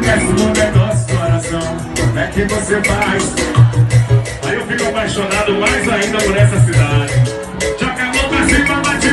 esse mundo é nosso coração. Como é que você faz? Aí eu fico apaixonado mais ainda por essa cidade. Joga a mão pra cima, bate